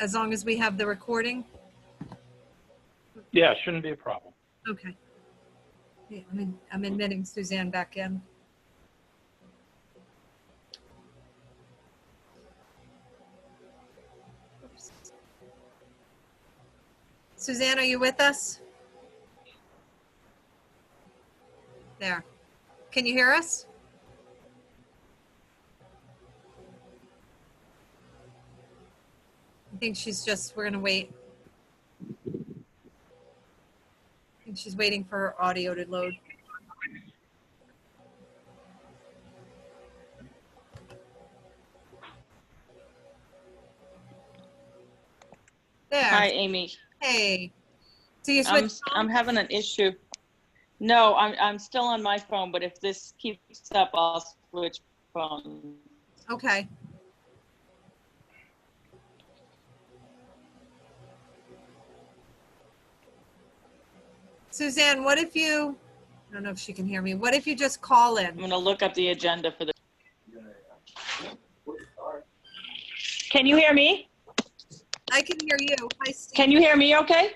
as long as we have the recording? Yeah, shouldn't be a problem. Okay. Yeah, I'm admitting Suzanne back in. Oops. Suzanne, are you with us? There. Can you hear us? I think we're going to wait. I think she's waiting for her audio to load. There. Hi, Amy. Hey. So you switched I'm having an issue. No, I'm still on my phone, but if this keeps up, I'll switch phones. Okay. Suzanne, what if you, I don't know if she can hear me. What if you just call I'm in? gonna look up the agenda for the. Can you hear me? I can hear you. Hi, Steve. Can you hear me okay?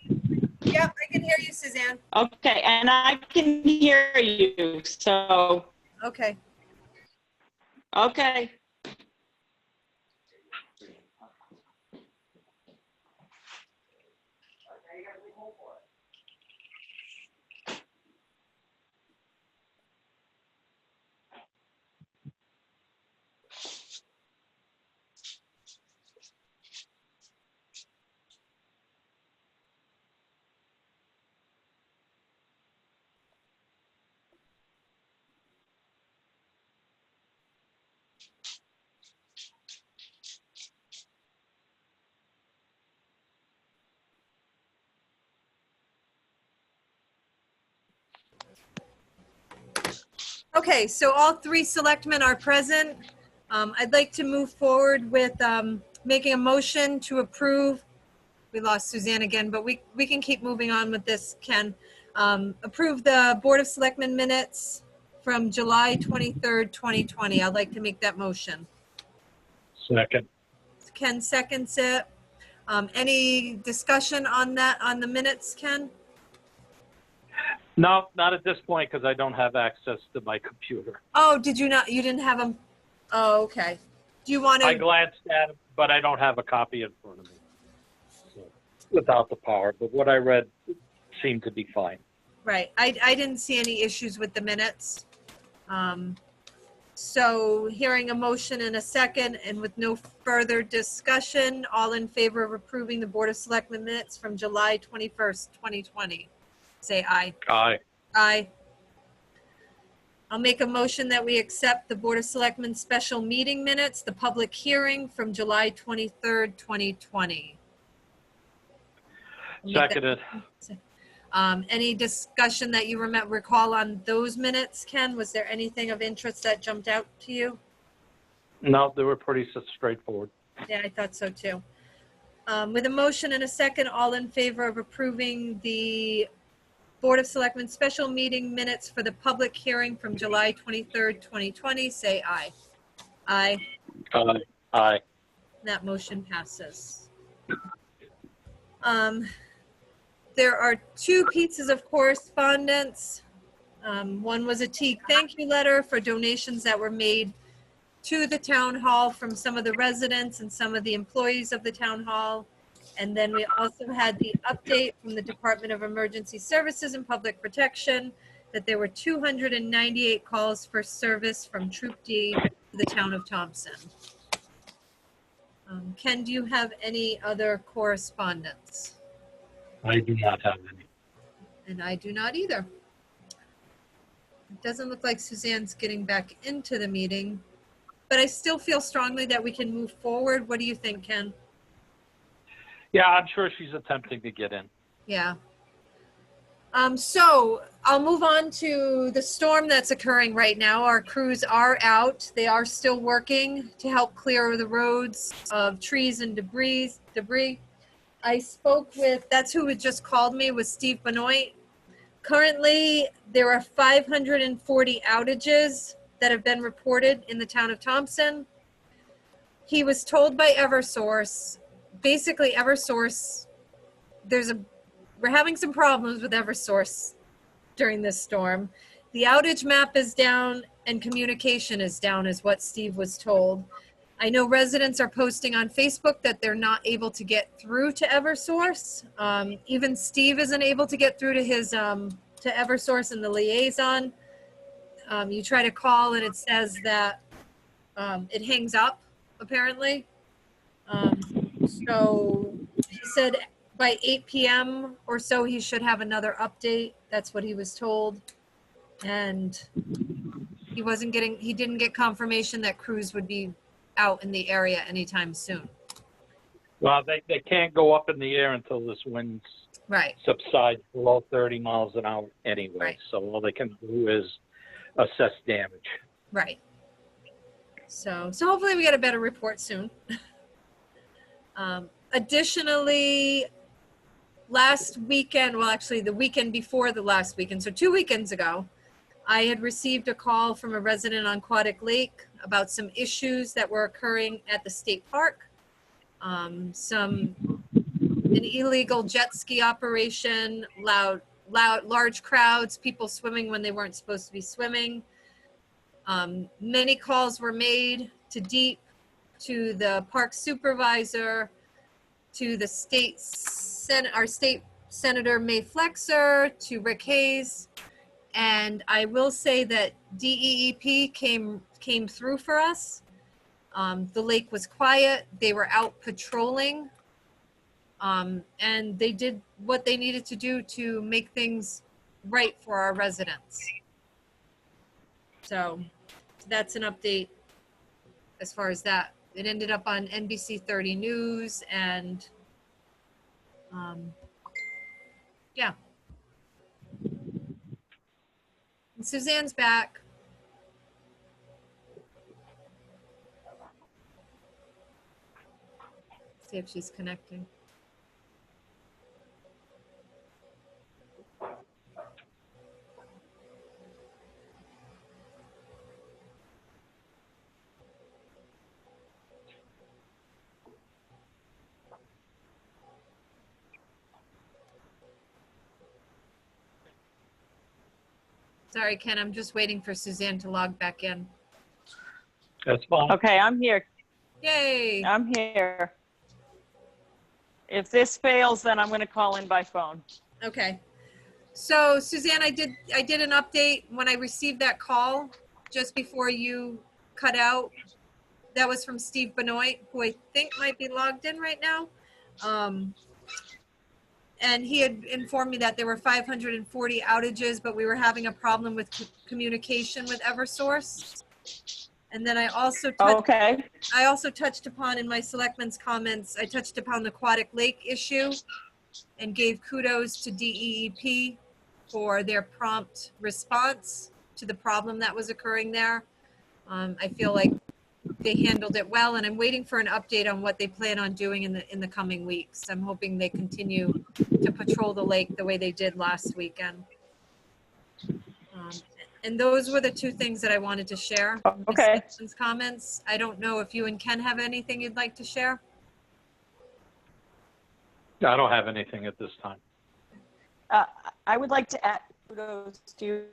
Yep, I can hear you, Suzanne. Okay, and I can hear you, so, Okay. okay. Okay, so all three selectmen are present. I'd like to move forward with making a motion to approve. We lost Suzanne again, but we can keep moving on with this, Ken. Approve the Board of Selectmen minutes from July 23rd, 2020. I'd like to make that motion. Second. Ken seconds it. Any discussion on that, on the minutes, Ken? No, not at this point because I don't have access to my computer. Oh, did you not, you didn't have them? Oh, okay. Do you want I to, glanced at it, but I don't have a copy in front of me. So, without the power, but what I read seemed to be fine. right, I didn't see any issues with the minutes. So hearing a motion in a second and with no further discussion, all in favor of approving the Board of Selectmen minutes from July 21st, 2020, say aye. Aye. Aye. I'll make a motion that we accept the Board of Selectmen special meeting minutes, the public hearing from July 23rd, 2020. I'll make that- Seconded. Any discussion that you recall on those minutes, Ken? Was there anything of interest that jumped out to you? No, they were pretty straightforward. Yeah, I thought so too. With a motion and a second, all in favor of approving the Board of Selectmen special meeting minutes for the public hearing from July 23rd, 2020, say aye. Aye. Aye. Aye. That motion passes. There are two pieces of correspondence. One was a thank you letter for donations that were made to the town hall from some of the residents and some of the employees of the town hall. And then we also had the update from the Department of Emergency Services and Public Protection that there were 298 calls for service from Troop D to the town of Thompson. Ken, do you have any other correspondence? I do not have any. And I do not either. It doesn't look like Suzanne's getting back into the meeting, but I still feel strongly that we can move forward. What do you think, Ken? Yeah, I'm sure she's attempting to get in. Yeah. So I'll move on to the storm that's occurring right now. Our crews are out. They are still working to help clear the roads of trees and debris. I spoke with, that's who had just called me, was Steve Benoit. Currently, there are 540 outages that have been reported in the town of Thompson. he was told by Eversource, basically Eversource, we're having some problems with Eversource during this storm. The outage map is down and communication is down is what Steve was told. I know residents are posting on Facebook that they're not able to get through to Eversource. Even Steve isn't able to get through to his to Eversource and the liaison. You try to call and it says that it hangs up, apparently. So he said by 8 p.m. or so he should have another update. That's what he was told. And he didn't get confirmation that crews would be out in the area anytime soon. Well, they can't go up in the air until this wind Right. subsides below 30 miles an hour anyway. Right. So all they can do is assess damage. Right. So hopefully we get a better report soon. Additionally, last weekend, well, actually the weekend before the last weekend, so 2 weekends ago, I had received a call from a resident on Aquatic Lake about some issues that were occurring at the state park. An illegal jet ski operation, large crowds, people swimming when they weren't supposed to be swimming. Many calls were made to DEEP, to the park supervisor, to the our state senator May Flexer, to Rick Hayes. And I will say that DEEP came through for us. The lake was quiet. They were out patrolling. And they did what they needed to do to make things right for our residents. So that's an update as far as that. It ended up on NBC 30 News and yeah. And Suzanne's back. See if she's connecting. Sorry, Ken, I'm just waiting for Suzanne to log back in. That's fine. Okay, I'm here. Yay. I'm here. If this fails, then I'm going to call in by phone. Okay. So Suzanne, I did an update when I received that call just before you cut out. That was from Steve Benoit, who I think might be logged in right now. And he had informed me that there were 540 outages, but we were having a problem with communication with Eversource. And then I also touched upon in my selectmen's comments, I touched upon the Aquatic Lake issue and gave kudos to DEEP for their prompt response to the problem that was occurring there. I feel like they handled it well, and I'm waiting for an update on what they plan on doing in the coming weeks. I'm hoping they continue to patrol the lake the way they did last weekend. And those were the two things that I wanted to share. Okay. Comments. I don't know if you and Ken have anything you'd like to share. I don't have anything at this time. I would like to add kudos to you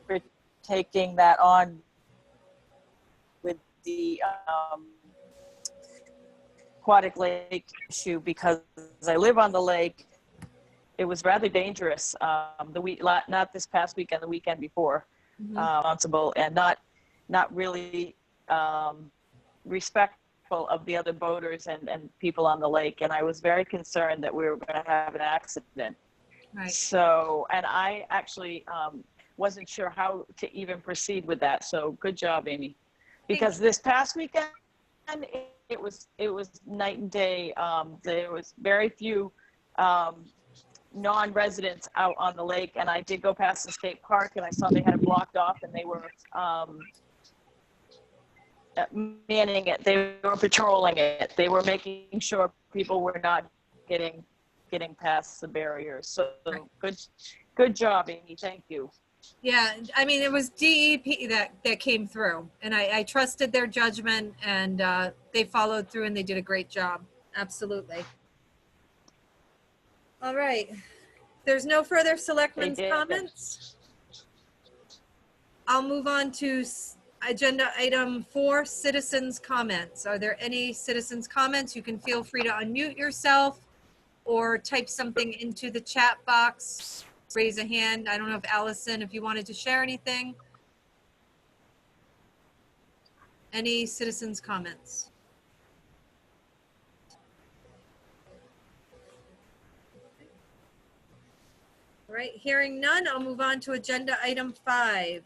for taking that on with the Aquatic Lake issue, because I live on the lake. It was rather dangerous not this past weekend, the weekend before, responsible and not really respectful of the other boaters and people on the lake. And I was very concerned that we were going to have an accident. Right. So, and I actually wasn't sure how to even proceed with that. So good job, Amy. Because this past weekend, it was night and day. There was very few non-residents out on the lake, and I did go past the state park and I saw they had it blocked off, and they were manning it. They were patrolling it. They were making sure people were not getting past the barriers. So right. Good job, Amy. Thank you. Yeah, I mean, it was DEP that came through, and I trusted their judgment, and they followed through, and they did a great job. Absolutely. All right. There's no further selectmen's did. comments. I'll move on to agenda item 4, citizens' comments. Are there any citizens' comments? You can feel free to unmute yourself or type something into the chat box. Raise a hand. I don't know if Allison, if you wanted to share anything. Any citizens' comments? All right, hearing none, I'll move on to agenda item 5.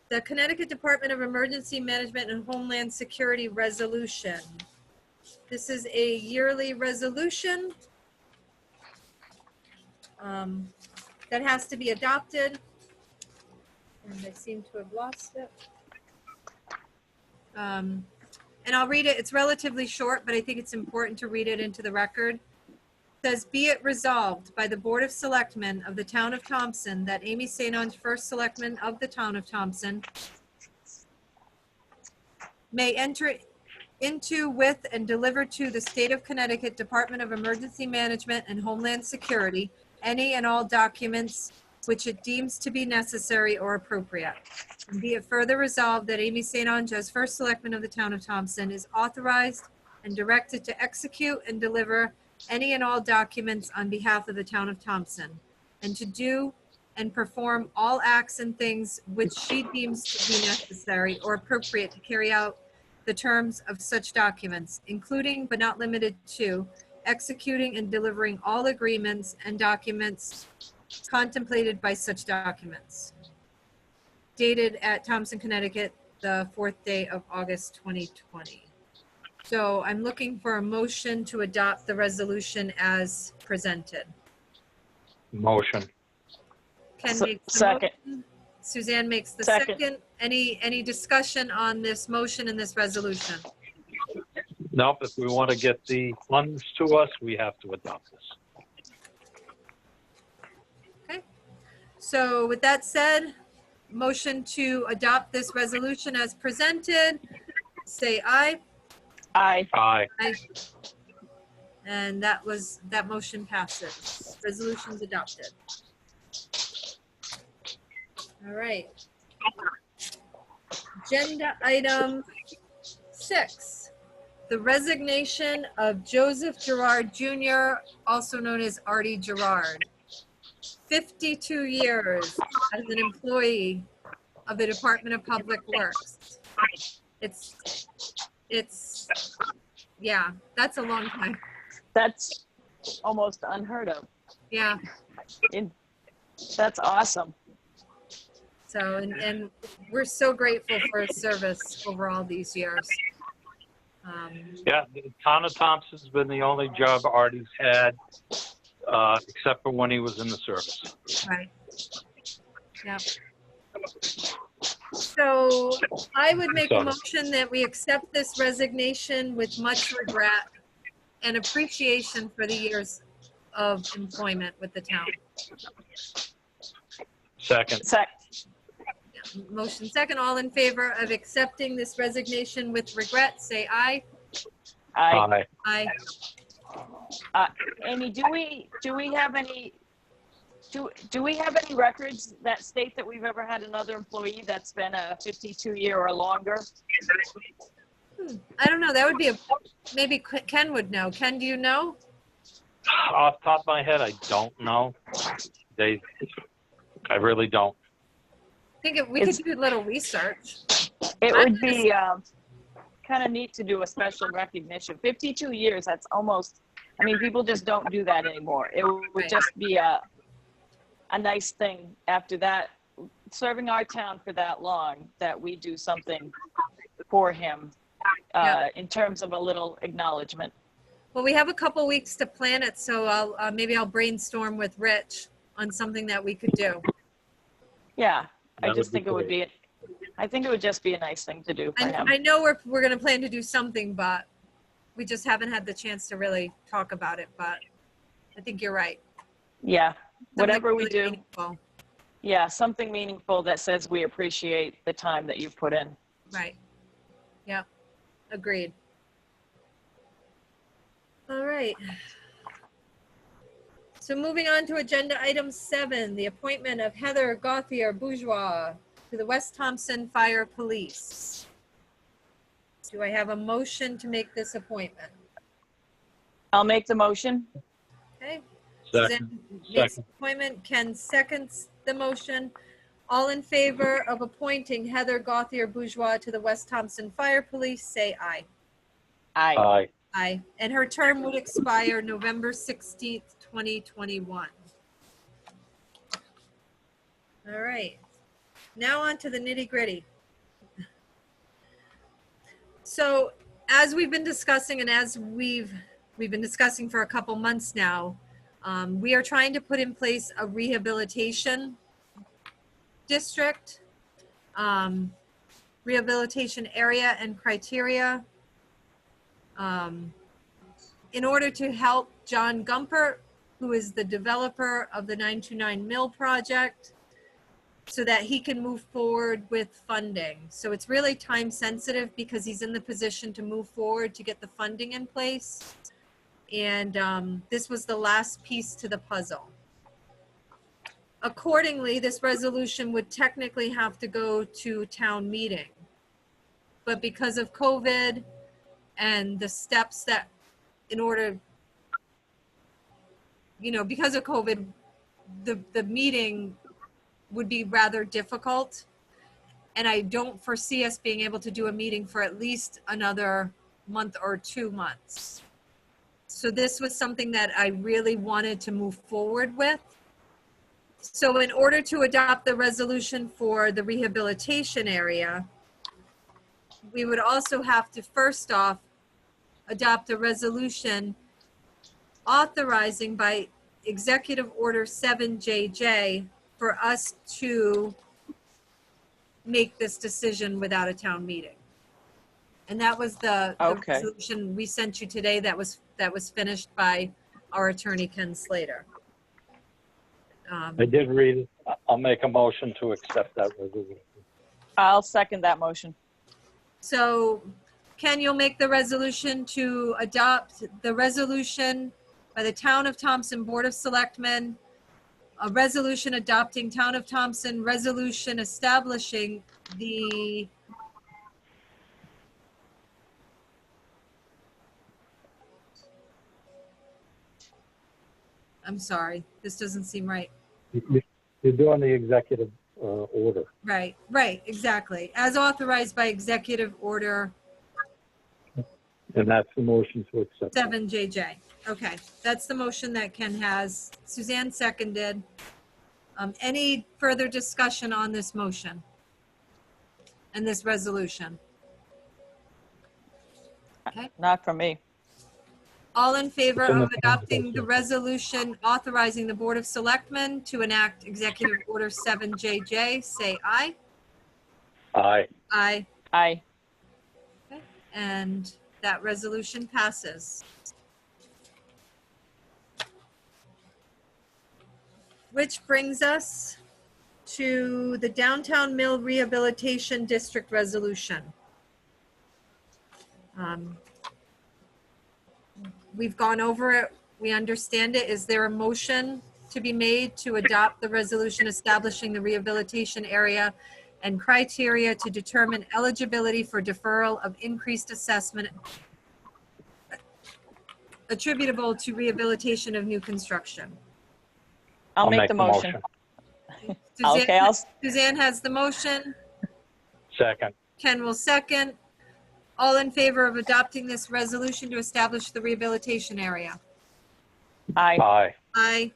The Connecticut Department of Emergency Management and Homeland Security resolution. This is a yearly resolution that has to be adopted. And I seem to have lost it. And I'll read it. It's relatively short, but I think it's important to read it into the record. It says, be it resolved by the Board of Selectmen of the Town of Thompson that Amy St. Ange, first Selectman of the Town of Thompson, may enter into, with, and deliver to the State of Connecticut Department of Emergency Management and Homeland Security any and all documents which it deems to be necessary or appropriate. And be it further resolved that Amy St. Ange, as first Selectman of the Town of Thompson, is authorized and directed to execute and deliver any and all documents on behalf of the Town of Thompson, and to do and perform all acts and things which she deems to be necessary or appropriate to carry out the terms of such documents, including but not limited to executing and delivering all agreements and documents contemplated by such documents. Dated at Thompson, Connecticut, the 4th day of August, 2020. So I'm looking for a motion to adopt the resolution as presented. Motion. Ken makes the Second. motion. Suzanne makes the Second. second. Any discussion on this motion and this resolution? Nope, if we want to get the funds to us, we have to adopt this. Okay. So with that said, motion to adopt this resolution as presented, say aye. Aye. Aye. Aye. And that motion passes. Resolution's adopted. All right. Agenda item 6, the resignation of Joseph Gerard Jr., also known as Artie Gerard. 52 years as an employee of the Department of Public Works. Yeah, that's a long time. That's almost unheard of. Yeah. That's awesome. So, and we're so grateful for his service over all these years. Yeah, the Town of Thompson's been the only job Artie's had, except for when he was in the service. Right. Yep. So I would make a motion that we accept this resignation with much regret and appreciation for the years of employment with the town. Second. Motion second. All in favor of accepting this resignation with regret, say aye. Aye. Aye. Aye. Amy, do we have any records that state that we've ever had another employee that's been a 52-year or longer? I don't know. That would be maybe Ken would know. Ken, do you know? Off the top of my head, I don't know. I really don't. I think we could do a little research. It would be kind of neat to do a special recognition. 52 years, that's almost, I mean, people just don't do that anymore. It would just be a nice thing after that, serving our town for that long, that we do something for him in terms of a little acknowledgement. Well, we have a couple weeks to plan it, so maybe I'll brainstorm with Rich on something that we could do. Yeah, I That think it would be, I think it would just be a nice thing to do for him. I know we're going to plan to do something, but we just haven't had the chance to really talk about it, but I think you're right. Yeah, Something whatever we really do. meaningful. Yeah, something meaningful that says we appreciate the time that you've put in. Right. Yeah, agreed. All right. So moving on to agenda item 7, the appointment of Heather Gauthier Bourgeois to the West Thompson Fire Police. Do I have a motion to make this appointment? I'll make the motion. Okay. Second. Suzanne makes the Second. appointment. Ken seconds the motion. All in favor of appointing Heather Gauthier Bourgeois to the West Thompson Fire Police, say aye. Aye. Aye. Aye. And her term would expire November 16th, 2021. All right. Now on to the nitty gritty. So as we've been discussing and as we've been discussing for a couple months now, we are trying to put in place a rehabilitation district, rehabilitation area and criteria in order to help John Gumpert, who is the developer of the 929 Mill project, so that he can move forward with funding. So it's really time sensitive because he's in the position to move forward to get the funding in place. And this was the last piece to the puzzle. Accordingly, this resolution would technically have to go to town meeting. But because of COVID and the steps that in order, because of COVID, the meeting would be rather difficult. And I don't foresee us being able to do a meeting for at least another month or 2 months. So this was something that I really wanted to move forward with. So in order to adopt the resolution for the rehabilitation area, we would also have to first off adopt a resolution authorizing by Executive Order 7JJ for us to make this decision without a town meeting. And that was the Okay. resolution we sent you today that was finished by our attorney, Ken Slater. I did read it. I'll make a motion to accept that resolution. I'll second that motion. So Ken, you'll make the resolution to adopt the resolution by the Town of Thompson Board of Selectmen, a resolution adopting Town of Thompson resolution establishing the I'm sorry, this doesn't seem right. You're doing the executive order. Right, exactly. As authorized by Executive Order And that's the motion to accept. 7JJ. Okay, that's the motion that Ken has. Suzanne seconded. Any further discussion on this motion and this resolution? Okay, Not for me. all in favor of adopting the resolution authorizing the Board of Selectmen to enact Executive Order 7JJ, say aye. Aye. Aye. Aye. Okay, and that resolution passes. Which brings us to the Downtown Mill Rehabilitation District Resolution. We've gone over it. We understand it. Is there a motion to be made to adopt the resolution establishing the rehabilitation area and criteria to determine eligibility for deferral of increased assessment attributable to rehabilitation of new construction? I'll make the motion. Okay, Suzanne has the motion. Second. Ken will second. All in favor of adopting this resolution to establish the rehabilitation area? Aye. Aye. Aye.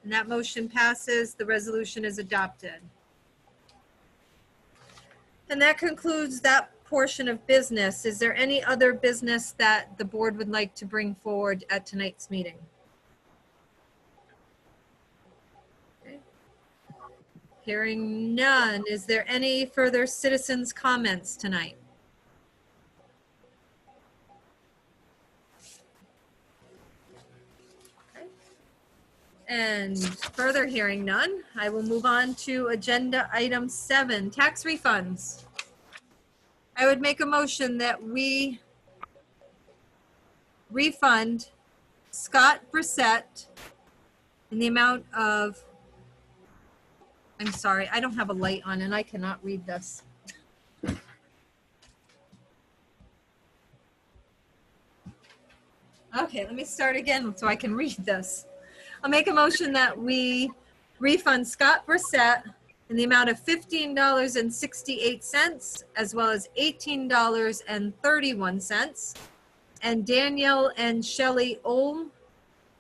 And that motion passes. The resolution is adopted. And that concludes that portion of business. Is there any other business that the board would like to bring forward at tonight's meeting? Okay. Hearing none. Is there any further citizens' comments tonight? And further hearing none, I will move on to agenda item 7, tax refunds. I would make a motion that we refund Scott Brissett in the amount of, I'm sorry, I don't have a light on and I cannot read this. Okay, let me start again so I can read this. I'll make a motion that we refund Scott Brissett in the amount of $15.68, as well as $18.31, and Danielle and Shelley Olm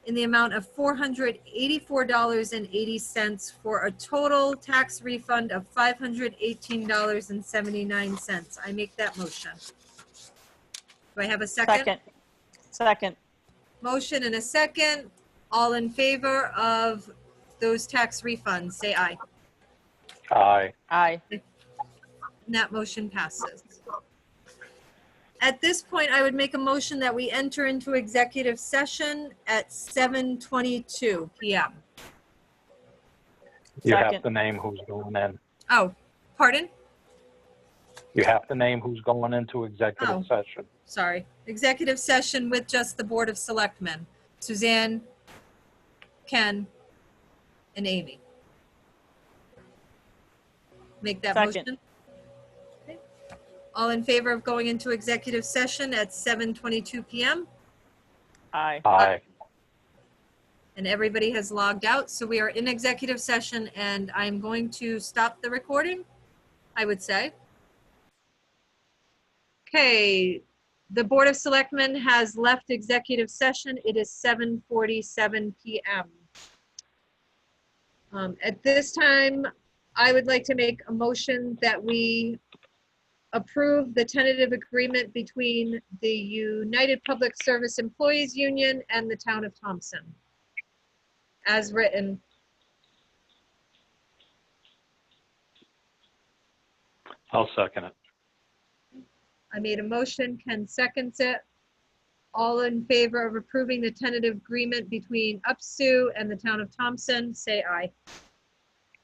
in the amount of $484.80 for a total tax refund of $518.79. I make that motion. Do I have a second? Second. Motion and a second. All in favor of those tax refunds, say aye. Aye. Aye. And that motion passes. At this point, I would make a motion that we enter into executive session at 7:22 p.m. You have Second. to name who's going in. Oh, pardon? You have to name who's going into executive session. Sorry. Executive session with just the Board of Selectmen. Suzanne, Ken, and Amy. Make that Second. motion. Okay. All in favor of going into executive session at 7:22 p.m.? Aye. Aye. And everybody has logged out, so we are in executive session, and I'm going to stop the recording, I would say. Okay, the Board of Selectmen has left executive session. It is 7:47 p.m. At this time, I would like to make a motion that we approve the tentative agreement between the United Public Service Employees Union and the Town of Thompson, as written. I'll second it. I made a motion, Ken seconds it. All in favor of approving the tentative agreement between UPSU and the Town of Thompson, say aye.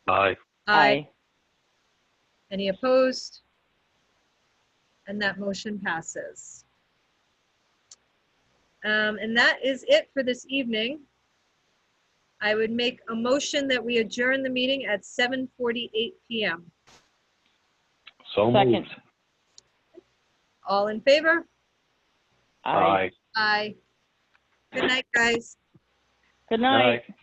Aye. Aye. Any opposed? And that motion passes. And that is it for this evening. I would make a motion that we adjourn the meeting at 7:48 p.m. So Second. moved. All in favor? Aye. Aye. Good night, guys. Good night. Aye.